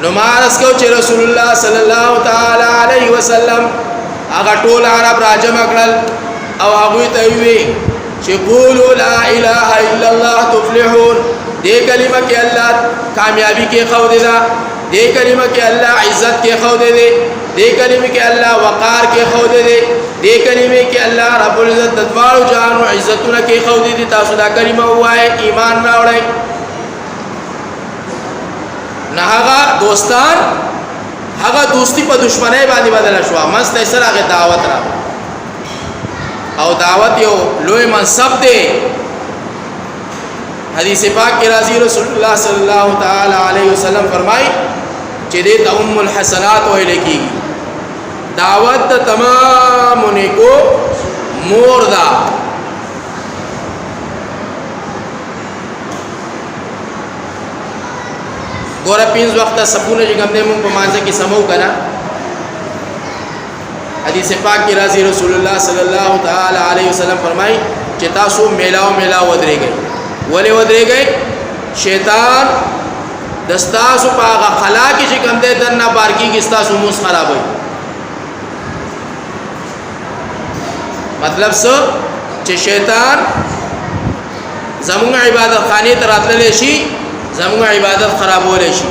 نمارس کو چې رسول الله صلی الله تعالی علیه وسلم هغه ټول عرب راجم کړل او هغه ته وی چې قولوا لا اله الا الله تفلحون. دې کلمه کې الله کامیابی کې خو دې دا، دې کلمه کې الله عزت کې خو دې دې، دې کلمه کې الله وقار کې خو دې دې، دې کلمه کې الله رب العزت د دوالو جهان عزتونه کې خو دې. تاسو دا کلمه وایي ایمان راوړئ. نه هغه دوستان هغه دوستی په دشمنی باندې بدل شو. مست سره هغه دعوت را او دعوت یو لوی منصب دی. حدیث پاک کې راځي رسول الله صلی الله تعالی علیه وسلم فرمایي چې دې ام الحسنات ویل کېږي. دعوت د تمام نیکو مور ده. ګوره 5 وخت سپونه چې کوم دې مونږ په مانځه کې سمو کنه. حدیث پاک کې راځي رسول الله صلی الله تعالی علیه وسلم فرمایي چې تاسو میلاو ودرېږئ. ولې ودرېږئ؟ شیطان دستاسو په هغه خلا کې چې کوم دې دنه بارکی کې تاسو موس خرابوي. مطلب څه چې شیطان زموږ عبادت خانه ته راتللی شي، زموږ عبادت خرابول شي.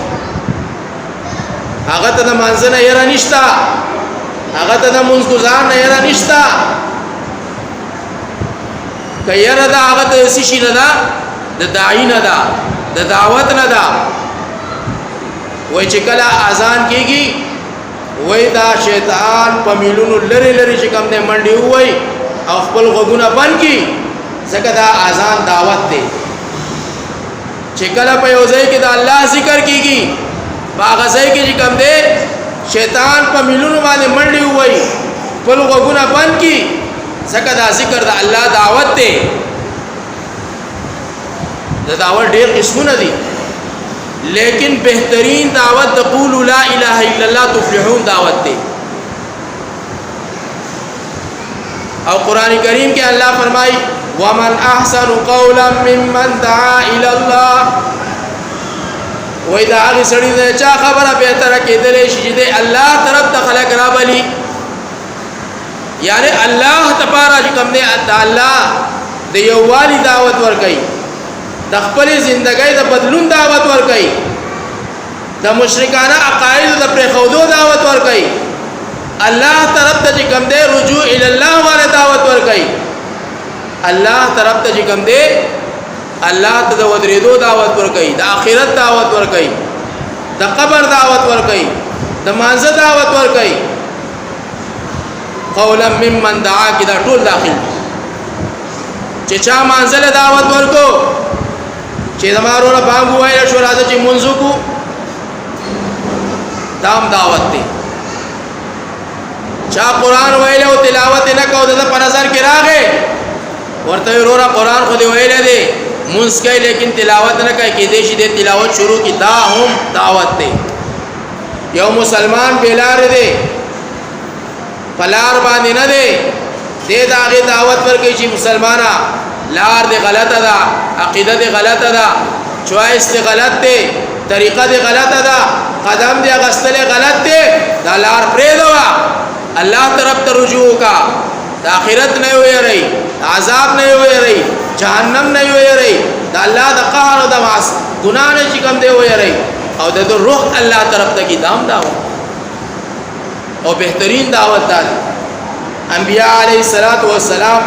هغه ته د منځنه یره نشتا، هغه ته د منځ گزار نه یره نشتا. که یره دا هغه ته څه شي نه ده، د داعی نه ده، د دعوت نه ده. وای چې کله اذان کېږي وای دا شیطان په میلونو لری لری چې کوم دې منډي وای او خپل غوګونه بند کی، ځکه دا اذان دعوت دی. چې کله په یو ځای کې د الله ذکر کیږي باغ ځای کې چې کوم دی شیطان په میلونو باندې منډي وای خپل غوګونه بند کی، ځکه دا ذکر د الله دعوت دی. د دعوت ډېر قسمونه دي، لیکن بهترین دعوت د قولوا لا اله الا الله تفلحون دعوت دی. او قران کریم کې الله فرمایي ومن احسن قولا ممن دعا الى الله. وای دا هغه سړی دی چې خبره به تر کېدلې شي چې الله طرف ته خلق را بلی، یعنی الله تبارک کوم دی الله د یو والی دعوت ور کوي، د خپل ژوندۍ د بدلون دعوت ور کوي، د مشرکانه عقاید د پرخودو دعوت ور کوي. الله طرف ته کوم دی رجوع الی الله والا دعوت ور کوي. الله طرف ته کوم دی الله ته د ودریدو دعوت ور کوي، د آخرت دعوت ور کوي، د قبر دعوت ور کوي، د مانزه دعوت ور کوي. قولا ممن دعا کی دا ټول داخل چې چا مانزله دعوت ورکو چې زمارو نه بانګ وایي شو راځي چې منځو کو دام دعوت دی. چا قران ویل او تلاوت نه کو د په نظر کې راغې ورته ورورا قران خو دی ویل دی منځ کوي لیکن تلاوت نه کوي، کې دې شي د تلاوت شروع کی دا هم دعوت دی. یو مسلمان بیلار دی پلار باندې نه دی دې داغه دعوت ورکړي چې مسلمانا لار دې غلطه ده، عقیده دې غلطه ده، چوائس دې غلط دی، طریقه دې غلطه ده، قدم دې غسل غلط دی، دا لار پرې دوا الله طرف ته رجوع کا. د آخرت نه ویری، عذاب نه ویری، جهنم نه ویری، د الله د قهر او د معاص ګناه نه چې کوم دی ویری او د روح الله طرف ته کی دام داو. او بهترین دعوت ده انبیاء علیه الصلاۃ والسلام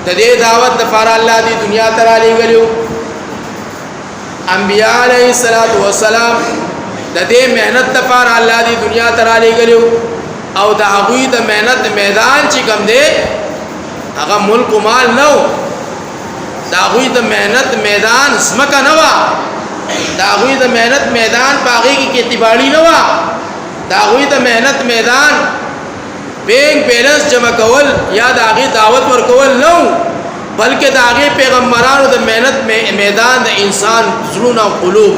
ته دې دعوت د فار الله دی دنیا ته را لېږلو. انبیاء علیه الصلاۃ والسلام د دې مهنت د فار الله دی دنیا ته را لېږلو او د هغوی د مهنت میدان چې کوم دی هغه ملک او مال نو، د هغوی د مهنت میدان سمکه نه وا، د هغوی د مهنت میدان باغی کې کتیباړي نه وا، د هغوی د مهنت میدان بینک بیلنس جمع کول یا د هغې دعوت ورکول نو، بلکې د هغې پیغمبرانو د مهنت میدان د انسان زړونه او قلوب